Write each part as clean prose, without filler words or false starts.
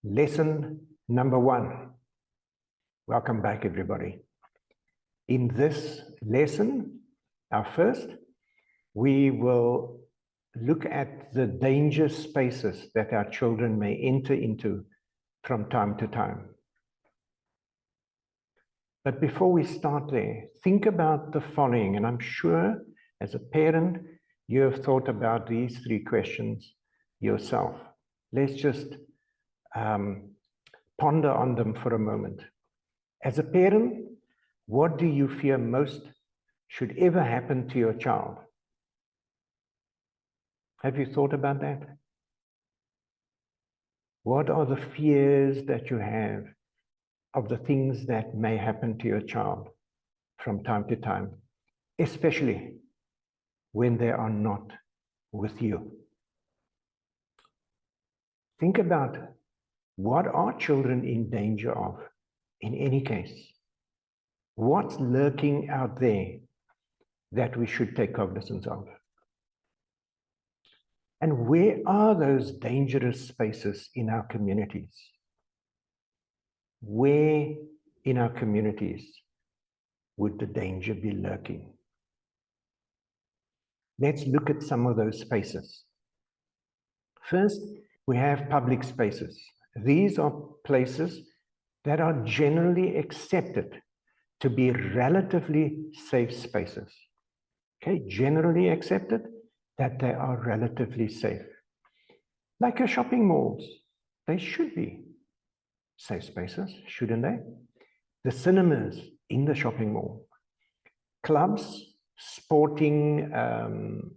Lesson number 1. Welcome back, everybody. In this lesson, our first, we will look at the danger spaces that our children may enter into from time to time. But before we start there, think about the following, and I'm sure as a parent, you have thought about these 3 questions yourself. Let's just ponder on them for a moment. As a parent, what do you fear most should ever happen to your child? Have you thought about that? What are the fears that you have of the things that may happen to your child from time to time, especially when they are not with you? Think about what are children in danger of in any case? What's lurking out there that we should take cognizance of? And where are those dangerous spaces in our communities? Where in our communities would the danger be lurking? Let's look at some of those spaces. First, we have public spaces. These are places that are generally accepted to be relatively safe spaces. Okay, generally accepted that they are relatively safe. Like your shopping malls, they should be safe spaces, shouldn't they? The cinemas in the shopping mall, clubs, sporting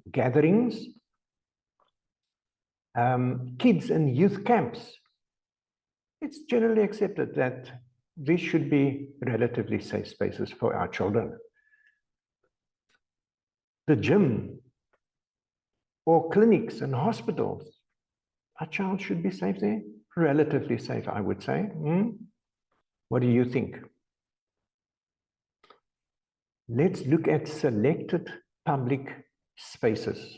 gatherings, kids and youth camps. It's generally accepted that these should be relatively safe spaces for our children. The gym or clinics and hospitals, our child should be safe there. Relatively safe, I would say. What do you think? Let's look at selected public spaces.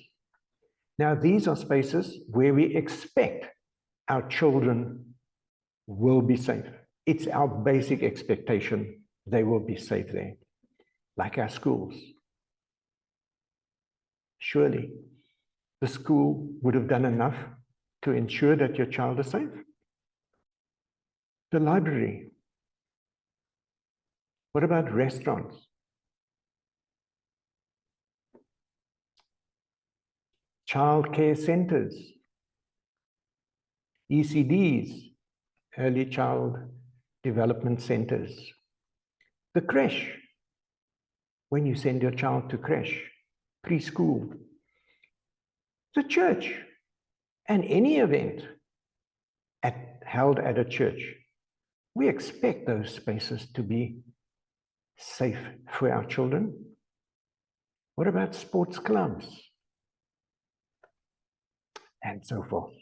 Now, these are spaces where we expect our children will be safe. It's our basic expectation they will be safe there, like our schools. Surely, the school would have done enough to ensure that your child is safe. The library. What about restaurants? Child care centers, ECDs, early child development centers. The creche, when you send your child to creche, preschool. The church, and any event held at a church. We expect those spaces to be safe for our children. What about sports clubs? And so forth.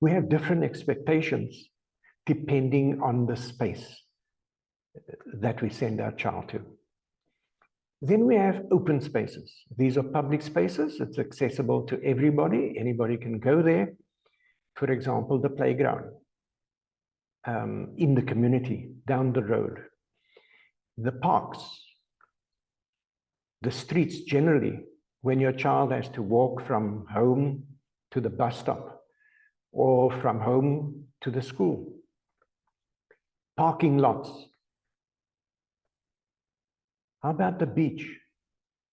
We have different expectations depending on the space that we send our child to. Then we have open spaces. These are public spaces. It's accessible to everybody. Anybody can go there. For example, the playground in the community, down the road. The parks, the streets generally, when your child has to walk from home to the bus stop or from home to the school. Parking lots. How about the beach?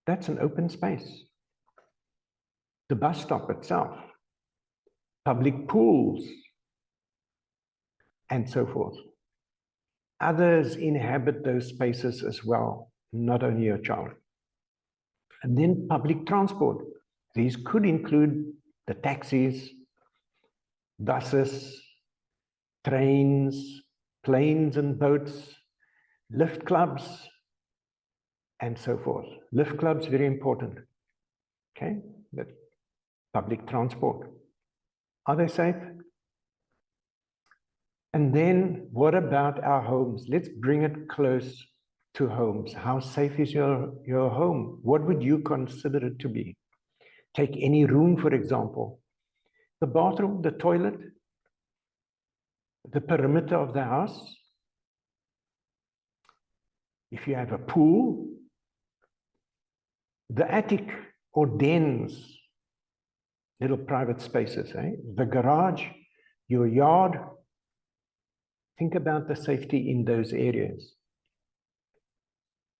That's an open space. The bus stop itself. Public pools. And so forth. Others inhabit those spaces as well, not only your child. And then public transport. These could include the taxis, buses, trains, planes and boats, lift clubs, and so forth. Lift clubs, very important. Okay, but public transport. Are they safe? And then what about our homes? Let's bring it close to homes. How safe is your home? What would you consider it to be? Take any room, for example. The bathroom, the toilet. the perimeter of the house. If you have a pool, the attic or dens, little private spaces, the garage, your yard. Think about the safety in those areas.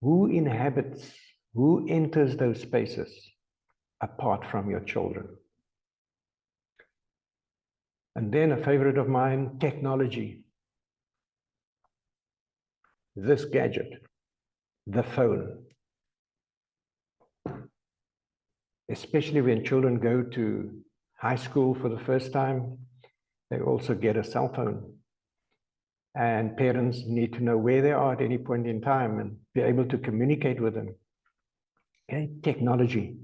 Who inhabits, who enters those spaces apart from your children? And then a favorite of mine, technology. This gadget, the phone. Especially when children go to high school for the first time, they also get a cell phone. And parents need to know where they are at any point in time and be able to communicate with them. Okay, technology.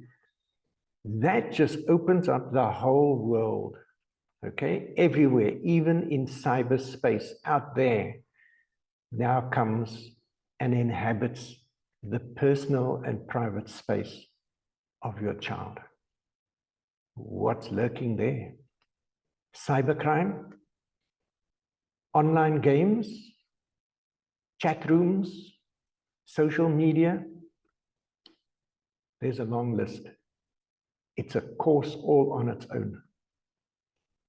That just opens up the whole world. Okay, everywhere, even in cyberspace out there, now comes and inhabits the personal and private space of your child. What's lurking there? Cybercrime, online games, chat rooms, social media. There's a long list. It's a course all on its own.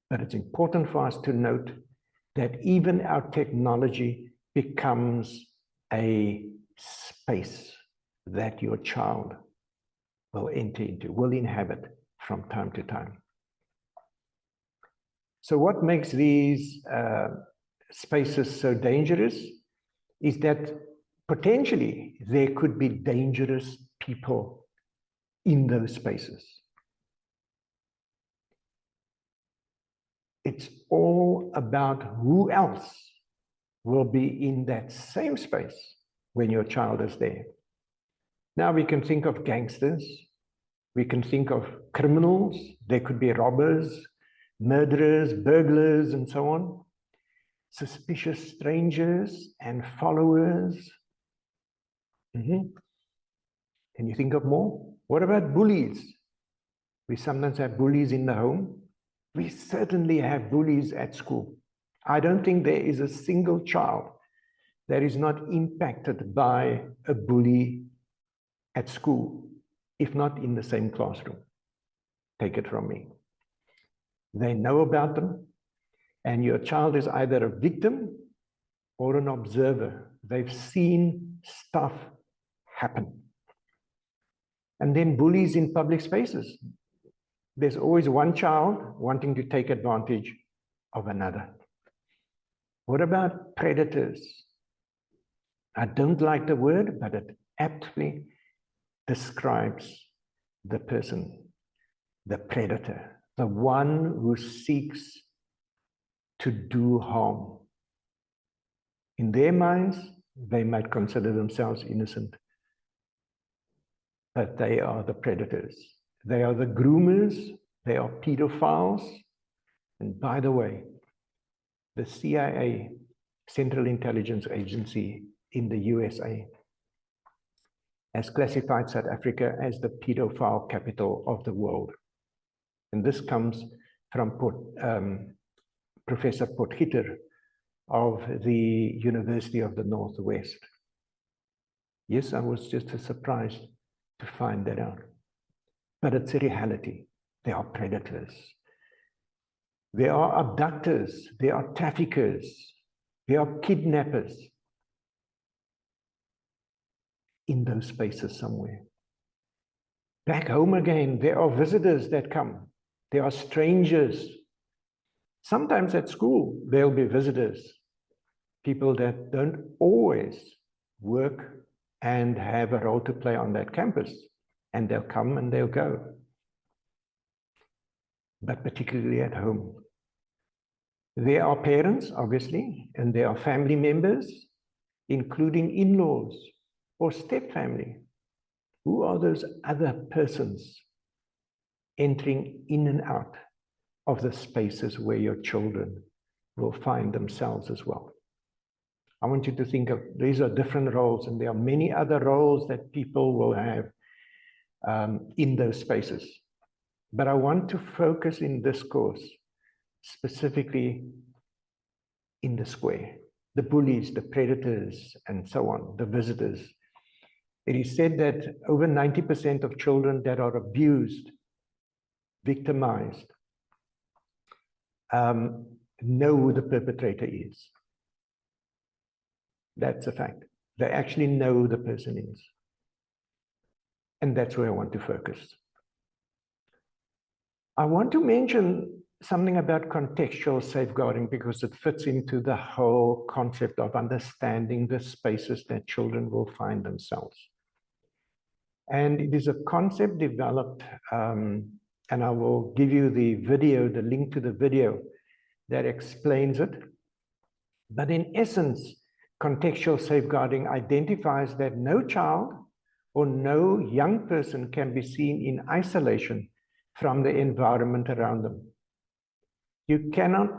But it's important for us to note that even our technology becomes a space that your child will enter into, will inhabit from time to time. So what makes these spaces so dangerous is that potentially there could be dangerous people in those spaces. It's all about who else will be in that same space when your child is there. Now we can think of gangsters, we can think of criminals, there could be robbers, murderers, burglars, and so on. Suspicious strangers and followers. Can you think of more? What about bullies? We sometimes have bullies in the home. We certainly have bullies at school. I don't think there is a single child that is not impacted by a bully at school, if not in the same classroom. Take it from me. They know about them, and your child is either a victim or an observer. They've seen stuff happen. And then bullies in public spaces. There's always one child wanting to take advantage of another. What about predators? I don't like the word, but it aptly describes the person, the predator, the one who seeks to do harm. In their minds, they might consider themselves innocent, but they are the predators. They are the groomers, they are pedophiles. And by the way, the CIA, Central Intelligence Agency in the USA, has classified South Africa as the pedophile capital of the world. And this comes from Professor Potgieter of the University of the Northwest. Yes, I was just surprised to find that out. But it's a reality. They are predators. They are abductors. They are traffickers. They are kidnappers in those spaces somewhere. Back home again, there are visitors that come. There are strangers. Sometimes at school, there'll be visitors, people that don't always work and have a role to play on that campus. And they'll come and they'll go. But particularly at home. There are parents, obviously, and there are family members, including in-laws or step-family. Who are those other persons entering in and out of the spaces where your children will find themselves as well? I want you to think of, these are different roles, and there are many other roles that people will have in those spaces. But I want to focus in this course specifically in the square, the bullies, the predators, and so on, the visitors. It is said that over 90% of children that are abused, victimized, know who the perpetrator is. That's a fact. They actually know who the person is. And that's where I want to focus. I want to mention something about contextual safeguarding because it fits into the whole concept of understanding the spaces that children will find themselves. And it is a concept developed, and I will give you the video, the link to the video that explains it. But in essence, contextual safeguarding identifies that no child or no young person can be seen in isolation from the environment around them. You cannot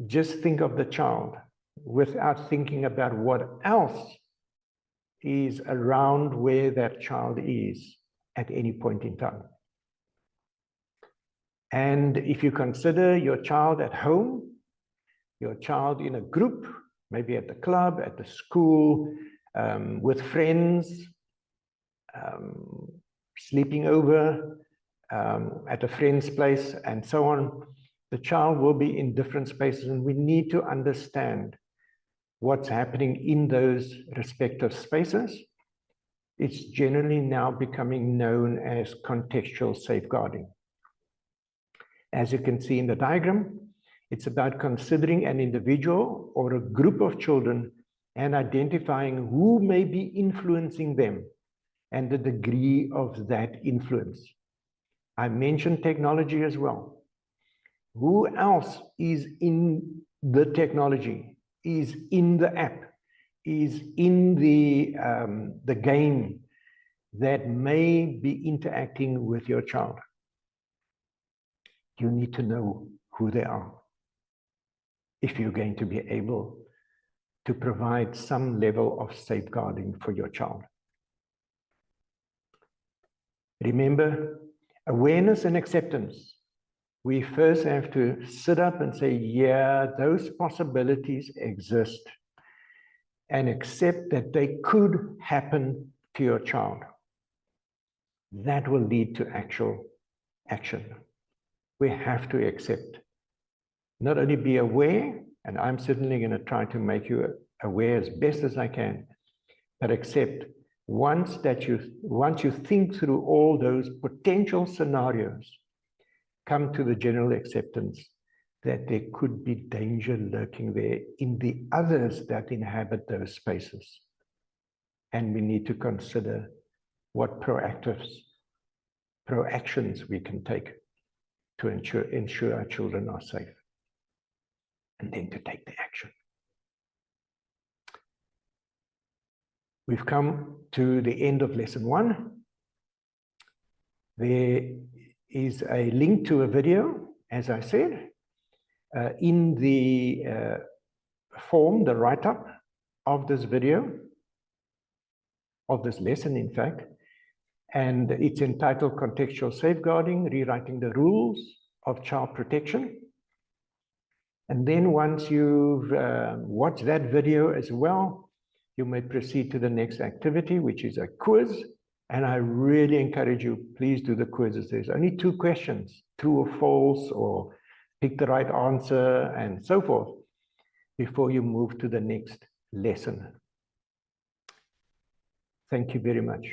just think of the child without thinking about what else is around where that child is at any point in time. And if you consider your child at home, your child in a group, maybe at the club, at the school, with friends, sleeping over at a friend's place, and so on, the child will be in different spaces, and we need to understand what's happening in those respective spaces. It's generally now becoming known as contextual safeguarding. As you can see in the diagram, it's about considering an individual or a group of children and identifying who may be influencing them and the degree of that influence. I mentioned technology as well. Who else is in the technology, is in the app, is in the game that may be interacting with your child? You need to know who they are if you're going to be able to provide some level of safeguarding for your child. Remember, awareness and acceptance. We first have to sit up and say, yeah, those possibilities exist, and accept that they could happen to your child. That will lead to actual action. We have to accept. Not only be aware, and I'm certainly going to try to make you aware as best as I can, but accept once you think through all those potential scenarios, come to the general acceptance that there could be danger lurking there in the others that inhabit those spaces. And we need to consider what proactions we can take to ensure our children are safe, and then to take the action. We've come to the end of lesson 1. There is a link to a video, as I said, in the form, the write-up of this video, of this lesson, in fact, and it's entitled Contextual Safeguarding, Rewriting the Rules of Child Protection. And then once you've watched that video as well, you may proceed to the next activity, which is a quiz. And I really encourage you, please do the quizzes. There's only 2 questions, true or false, or pick the right answer, and so forth, before you move to the next lesson. Thank you very much.